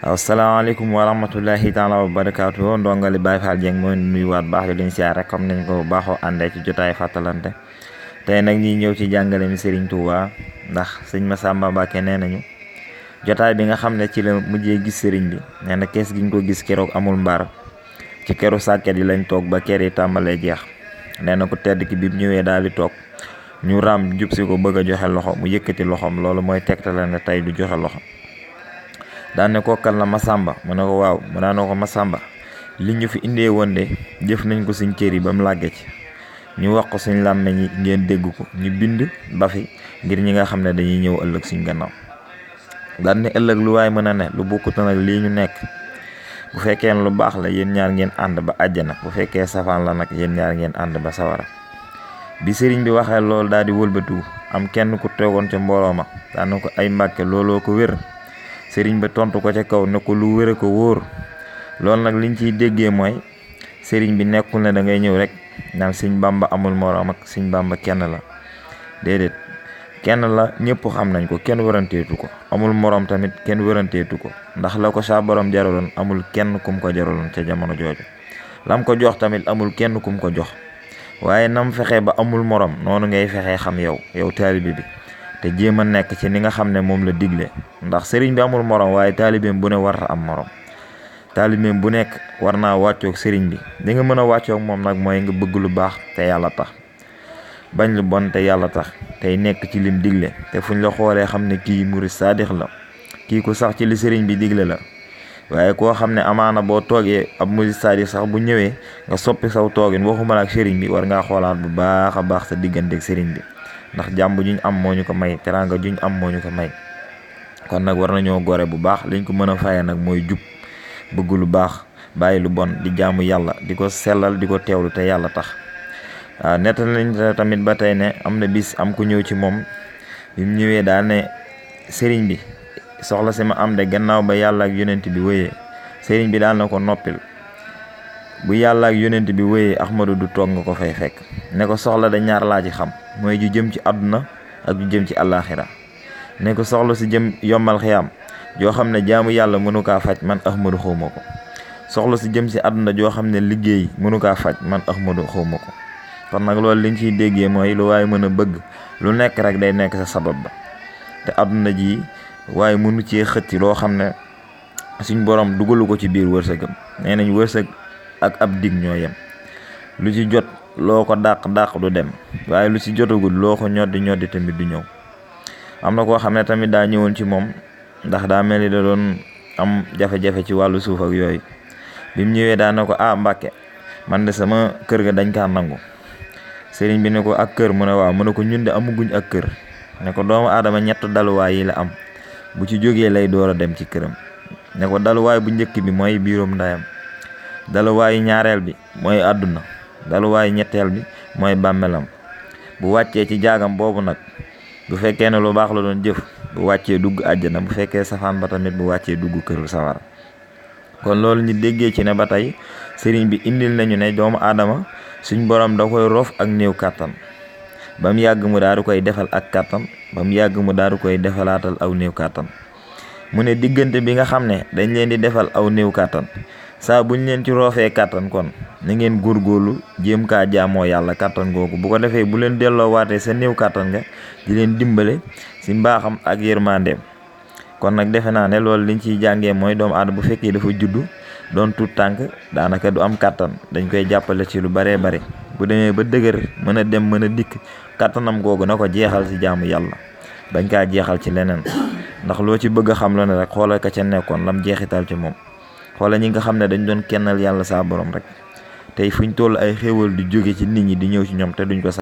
Assalamualaikum warahmatullahi taala wabarakatuh. Ndongali Baye Fall Dieng mooy nuyuwaat baax di leen siyaar rek comme nañ ko baaxoo àndee ci jotaay fàttalante tey nag ñi ñëw ci jàngale mi Serigne Touba ndax sëñ Massamba Mbacké nee nañu jotaay bi nga xam ne ci la mujjee gis Serigne bi nee na kees giñ ko gis keroog amul mbaar ci keru sàkket yi lañ toog ba ker yi tàmbalee jeex nee na ku tedd ki bi mu ñëwee daal di toog ñu raam jub si ko bëgg a joxe loxo mu yëkkati loxoom loolu mooy tegtale ne tey du joxe loxo. daan ne kookal la Massamba mu ne ko waaw mu daan ne ko Massamba li ñu fi indee woon de jëf nañ ko suñ cër yi ba mu làgge ci ñu wax ko suñ làmmeñ yi ngeen dégg ko ñu bind ba fi ngir ñi nga xam ne dañuy ñëw ëllëg suñ gannaaw. daan ne ëllëg lu waay mën a ne lu bokkut nag lii ñu nekk bu fekkee lu baax la yéen ñaar ngeen ànd ba àjjana bu fekkee safaan la nag yéen ñaar ngeen ànd ba sawara. bi sëriñ bi waxee loolu daal di wëlbatu am kenn ku tegoon ca mbooloo ma daan na ko ay Mbàkke looloo ko wér. sëriñ ba tontu ko ca kaw ne ko lu wér ko wóor loolu nag liñ ciy déggee mooy sëriñ bi nekkul ne da ngay ñëw rek naan sëñ Bàmba amul moroom ak sëñ Bàmba kenn la déedéet kenn la ñëpp xam nañ ko kenn wëranteetu ko amul moroom tamit kenn wëranteetu ko ndax la ko saa borom jaraloon amul kenn kum ko jaraloon ca jamono jooju lam ko jox tamit amul kenn kum ko jox waaye nam fexe ba amul moroom noonu ngay fexee xam yow taalibe bi te jéem a nekk ci ni nga xam ne moom la digle ndax sëriñ bi amul morom waaye taalibeem bu ne war a am morom taalibeem bu nekk war naa wàccoog sëriñ bi li nga mën a wàccoog moom nag mooy nga bëgg lu baax te yàlla tax bañ lu bon te yàlla tax tey nekk ci lim digle te fuñ la xoolee xam ne kii murid saadix la kii ku sax ci li sëriñ bi digle la waaye koo xam ne amaana boo toogee ab murid saadix sax bu ñëwee nga soppi saw toogin waxuma la ak sëriñ bi war ngaa xoolaat bu baax a baax sa digganteeg sëriñ bi ndax jàmm juñ am moo ñu ko may teraanga juñ am moo ñu ko may kon nag war nañoo gore bu baax liñ ko mën a faye nag mooy jub bëgg lu baax bàyyi lu bon di jaamu yàlla di ko sellal di ko teewlu te yàlla tax. waaw nettal nañ tamit ba tey ne am na bis am ku ñëw ci moom bi mu ñëwee daal ne sëriñ bi soxla si ma am de gannaaw ba yàlla ak yonent bi wéyee sëriñ bi daal na ko noppil bu yàlla ak yonent bi wéyee Ahmadu du toog nga ko fay fekk ne ko soxla da ñaar laa ci xam mooy ju jëm ci àdduna ak ju jëm ci àllaaxira ne ko soxla si jëm yombal xiyaam joo xam ne jaamu yàlla mënu kaa faj man Ahmadu xawma ko soxla si jëm si àdduna joo xam ne liggéey mënu kaa faj man Ahmadu xawma ko kon nag loolu liñ ciy déggee mooy lu waaye mën a bëgg lu nekk rek day nekk sa sabab ba te àdduna ji waaye mënu cee xëcc loo xam ne suñ borom dugalu ko ci biir wërsëgam nee nañ wërsëg ak ab dig ñoo yem lu ci jot loo ko dàq du dem waaye lu ci jotagul loo ko ñoddi tamit du ñëw. am na koo xam ne tamit daa ñëwoon ci moom ndax daa mel ni da doon am jafe-jafe ci wàllu suuf ak yooyu bi mu ñëwee daa ne ko Mbàkke man de sama kër ga dañ kaa nangu sëriñ bi ne ko ak kër mu ne waaw mu ne ko ñun de amuguñ ak kër ne ko doomu aadama ñett daluwaay yi la am bu ci jógee lay door a dem ci këram ne ko daluwaay bu njëkk bi mooy biirum ndayam daluwaayu ñaareel bi mooy àdduna daluwaayu ñetteel bi mooy bàmmeelam bu wàccee ci jaagam boobu nag bu fekkee ne lu baax la doon jëf bu wàccee dugg àjjana bu fekkee safaan ba tamit bu wàccee dugg këru sawara kon loolu ñu déggee ci ne ba tey sëriñ bi indil nañu ne doomu aadama suñ borom da koy roof ak néew kàttan ba mu yàgg mu daal di koy defal ak kàttan ba mu yàgg mu daal di koy defalaatal aw néew kàttan mu ne diggante bi nga xam ne dañ leen di defal aw néew kàttan saa buñ leen ci roofee kàttan kon na ngeen góorgóorlu jéem kaa jaamoo yàlla kàttan googu bu ko defee bu leen delloo waatee sa néew kàttan nga di leen dimbale si mbaaxam ak yërmandeem kon nag defe naa ne loolu liñ ciy jàngee mooy doomu aadama bu fekkee dafa juddu doon tuut tànk daanaka du am kàttan dañ koy jàppale ci lu baree bare bu demee ba dëgër mën a dem mën a dikk kàttanam googu na ko jeexal si jaamu yàlla bañ kaa jeexal ci leneen ndax loo ci bëgg a xam la ne rek xoolal ka ca nekkoon lam jeexital ci moom xoola ñi nga xam ne dañ doon kennal yàlla saa borom rek tey fuñ toll ay xéewal di jóge ci nit ñi di ñëw ci ñoom te duñ ko sax